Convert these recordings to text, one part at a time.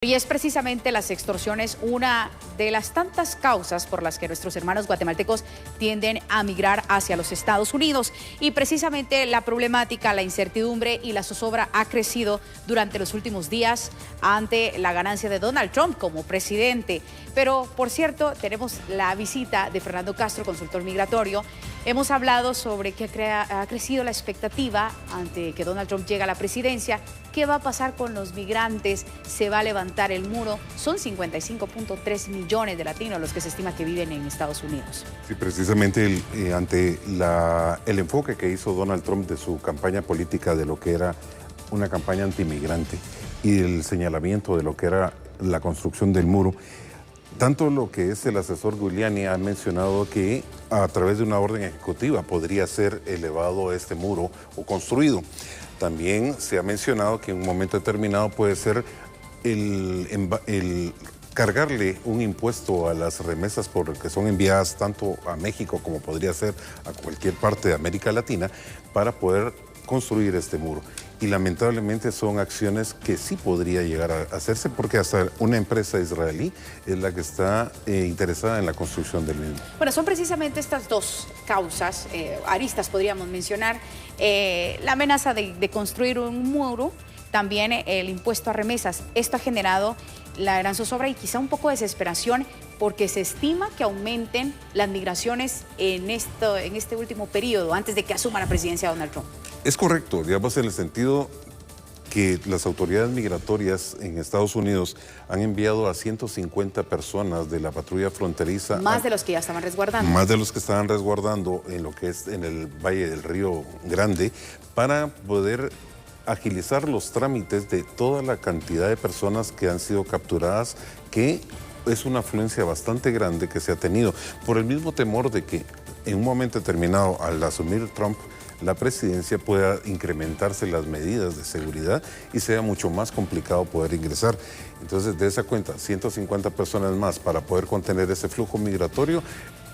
Y es precisamente las extorsiones una de las tantas causas por las que nuestros hermanos guatemaltecos tienden a migrar hacia los Estados Unidos. Y precisamente la problemática, la incertidumbre y la zozobra ha crecido durante los últimos días ante la ganancia de Donald Trump como presidente. Pero, por cierto, tenemos la visita de Fernando Castro, consultor migratorio. Hemos hablado sobre que ha crecido la expectativa ante que Donald Trump llegue a la presidencia. ¿Qué va a pasar con los migrantes? ¿Se va a levantar el muro? Son 55.3 millones de latinos los que se estima que viven en Estados Unidos. Sí, precisamente ante el enfoque que hizo Donald Trump de su campaña política de lo que era una campaña antimigrante y el señalamiento de lo que era la construcción del muro, tanto lo que es el asesor Giuliani ha mencionado que a través de una orden ejecutiva podría ser elevado este muro o construido. También se ha mencionado que en un momento determinado puede ser el cargarle un impuesto a las remesas que son enviadas tanto a México como podría ser a cualquier parte de América Latina para poder construir este muro. Y lamentablemente son acciones que sí podría llegar a hacerse porque hasta una empresa israelí es la que está interesada en la construcción del mismo. Bueno, son precisamente estas dos causas, aristas podríamos mencionar, la amenaza de construir un muro, también el impuesto a remesas. Esto ha generado la gran zozobra y quizá un poco de desesperación porque se estima que aumenten las migraciones en este último periodo, antes de que asuma la presidencia Donald Trump. Es correcto, digamos, en el sentido que las autoridades migratorias en Estados Unidos han enviado a 150 personas de la patrulla fronteriza. Más de los que ya estaban resguardando. Más de los que estaban resguardando en lo que es en el Valle del Río Grande para poder agilizar los trámites de toda la cantidad de personas que han sido capturadas, que es una afluencia bastante grande que se ha tenido, por el mismo temor de que en un momento determinado, al asumir Trump la presidencia, pueda incrementarse las medidas de seguridad y sea mucho más complicado poder ingresar. Entonces, de esa cuenta, 150 personas más para poder contener ese flujo migratorio.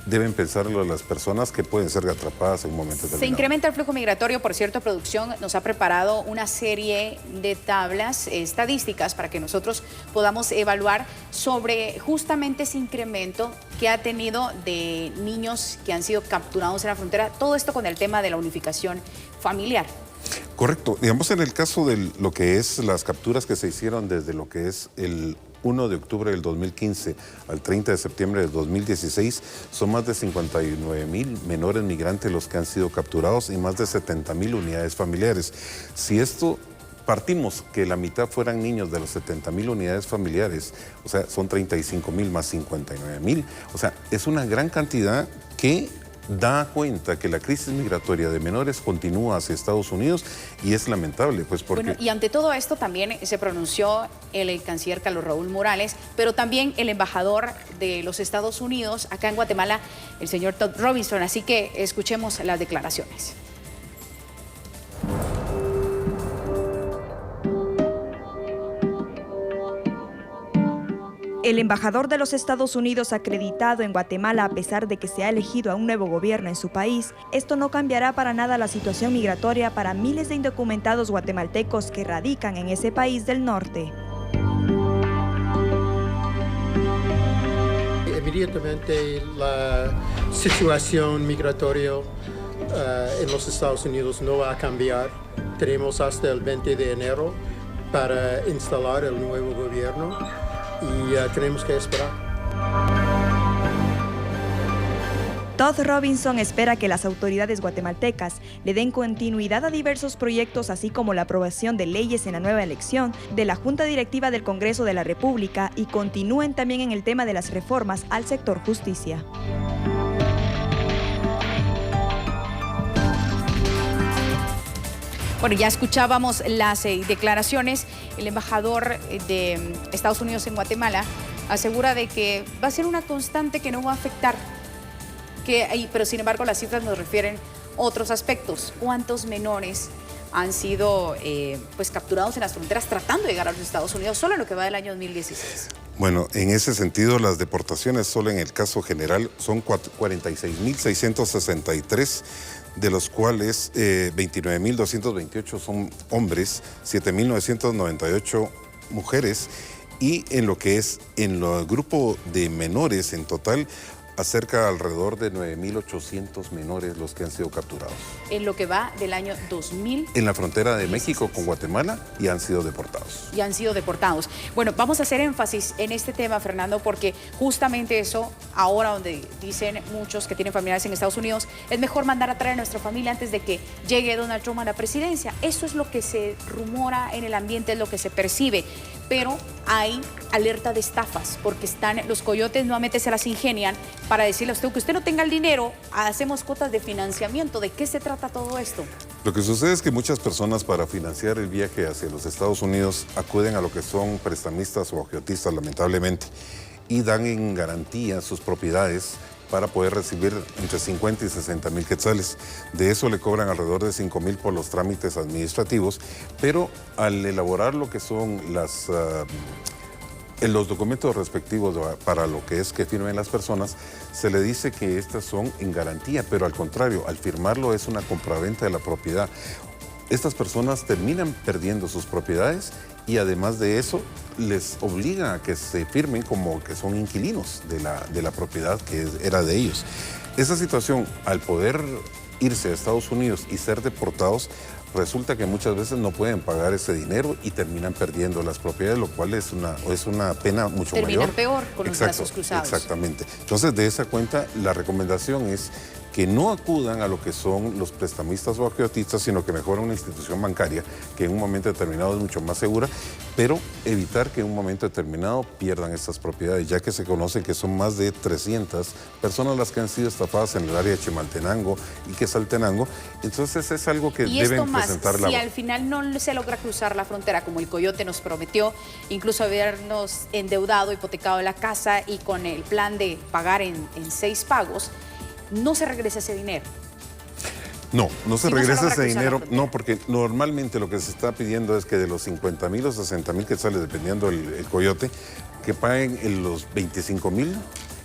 Deben pensarlo las personas que pueden ser atrapadas en un momento determinado. Se incrementa el flujo migratorio. Por cierto, producción nos ha preparado una serie de tablas estadísticas para que nosotros podamos evaluar sobre justamente ese incremento que ha tenido de niños que han sido capturados en la frontera. Todo esto con el tema de la unificación familiar. Correcto. Digamos, en el caso de lo que es las capturas que se hicieron desde lo que es el 1 de octubre del 2015 al 30 de septiembre del 2016, son más de 59,000 menores migrantes los que han sido capturados y más de 70,000 unidades familiares. Si esto partimos que la mitad fueran niños de los 70,000 unidades familiares, o sea, son 35,000 más 59,000, o sea, es una gran cantidad que da cuenta que la crisis migratoria de menores continúa hacia Estados Unidos y es lamentable, pues porque... Bueno, y ante todo esto también se pronunció el canciller Carlos Raúl Morales, pero también el embajador de los Estados Unidos acá en Guatemala, el señor Todd Robinson, así que escuchemos las declaraciones. El embajador de los Estados Unidos acreditado en Guatemala, a pesar de que se ha elegido a un nuevo gobierno en su país, esto no cambiará para nada la situación migratoria para miles de indocumentados guatemaltecos que radican en ese país del norte. Inmediatamente la situación migratoria en los Estados Unidos no va a cambiar. Tenemos hasta el 20 de enero para instalar el nuevo gobierno. Y tenemos que esperar. Todd Robinson espera que las autoridades guatemaltecas le den continuidad a diversos proyectos, así como la aprobación de leyes en la nueva elección de la Junta Directiva del Congreso de la República y continúen también en el tema de las reformas al sector justicia. Bueno, ya escuchábamos las declaraciones. El embajador de Estados Unidos en Guatemala asegura de que va a ser una constante que no va a afectar, pero sin embargo las cifras nos refieren a otros aspectos. ¿Cuántos menores han sido capturados en las fronteras tratando de llegar a los Estados Unidos solo en lo que va del año 2016? Bueno, en ese sentido, las deportaciones solo en el caso general son 46,663, de los cuales 29,228 son hombres, 7,998 mujeres Y en lo que es en el grupo de menores en total, acerca alrededor de 9.800 menores los que han sido capturados. En lo que va del año 2000. En la frontera de México con Guatemala y han sido deportados. Y han sido deportados. Bueno, vamos a hacer énfasis en este tema, Fernando, porque justamente eso, ahora donde dicen muchos que tienen familiares en Estados Unidos, es mejor mandar a traer a nuestra familia antes de que llegue Donald Trump a la presidencia. Eso es lo que se rumora en el ambiente, es lo que se percibe. Pero hay alerta de estafas, porque están los coyotes, nuevamente se las ingenian para decirle a usted que usted no tenga el dinero, hacemos cuotas de financiamiento. ¿De qué se trata todo esto? Lo que sucede es que muchas personas para financiar el viaje hacia los Estados Unidos acuden a lo que son prestamistas o agiotistas, lamentablemente, y dan en garantía sus propiedades para poder recibir entre 50 y 60 mil quetzales. De eso le cobran alrededor de 5 mil por los trámites administrativos, pero al elaborar lo que son los documentos respectivos para lo que es que firmen las personas, se le dice que estas son en garantía, pero al contrario, al firmarlo es una compraventa de la propiedad. Estas personas terminan perdiendo sus propiedades y además de eso les obliga a que se firmen como que son inquilinos de la propiedad que era de ellos. Esa situación, al poder irse a Estados Unidos y ser deportados, resulta que muchas veces no pueden pagar ese dinero y terminan perdiendo las propiedades, lo cual es una pena mucho mayor. Terminan peor con los brazos cruzados. Exactamente. Entonces, de esa cuenta, la recomendación es que no acudan a lo que son los prestamistas o agiotistas, sino que mejor a una institución bancaria que en un momento determinado es mucho más segura, pero evitar que en un momento determinado pierdan estas propiedades, ya que se conoce que son más de 300 personas las que han sido estafadas en el área de Chimaltenango y Quesaltenango. Entonces es algo que deben presentar si al final no se logra cruzar la frontera, como el coyote nos prometió, incluso habernos endeudado, hipotecado la casa y con el plan de pagar en 6 pagos, no se regresa ese dinero. No se regresa ese dinero, no, porque normalmente lo que se está pidiendo es que de los 50 mil o 60 mil quetzales, dependiendo el coyote, que paguen los 25 mil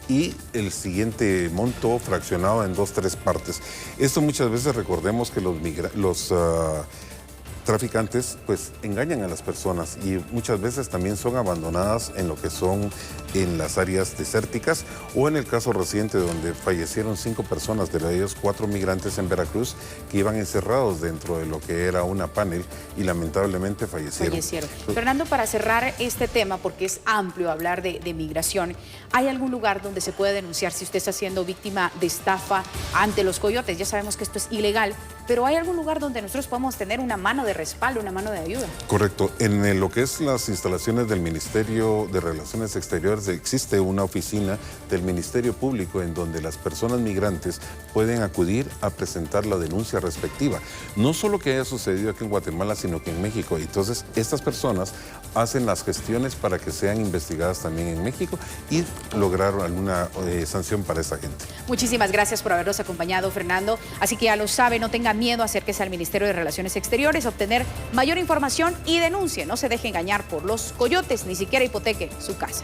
y el siguiente monto fraccionado en 2 o 3 partes. Esto muchas veces recordemos que los traficantes pues engañan a las personas y muchas veces también son abandonadas en lo que son en las áreas desérticas o en el caso reciente donde fallecieron 5 personas, de ellos 4 migrantes en Veracruz que iban encerrados dentro de lo que era una panel y lamentablemente fallecieron. Fernando, para cerrar este tema, porque es amplio hablar de migración, ¿hay algún lugar donde se puede denunciar si usted está siendo víctima de estafa ante los coyotes? Ya sabemos que esto es ilegal, pero ¿hay algún lugar donde nosotros podamos tener una mano de respaldo, una mano de ayuda? Correcto. En lo que es las instalaciones del Ministerio de Relaciones Exteriores existe una oficina del Ministerio Público en donde las personas migrantes pueden acudir a presentar la denuncia respectiva. No solo que haya sucedido aquí en Guatemala, sino que en México. Entonces, estas personas hacen las gestiones para que sean investigadas también en México y lograr alguna sanción para esa gente. Muchísimas gracias por habernos acompañado, Fernando. Así que ya lo sabe, no tenga miedo, acérquese al Ministerio de Relaciones Exteriores, obtener mayor información y denuncie. No se deje engañar por los coyotes, ni siquiera hipoteque su casa.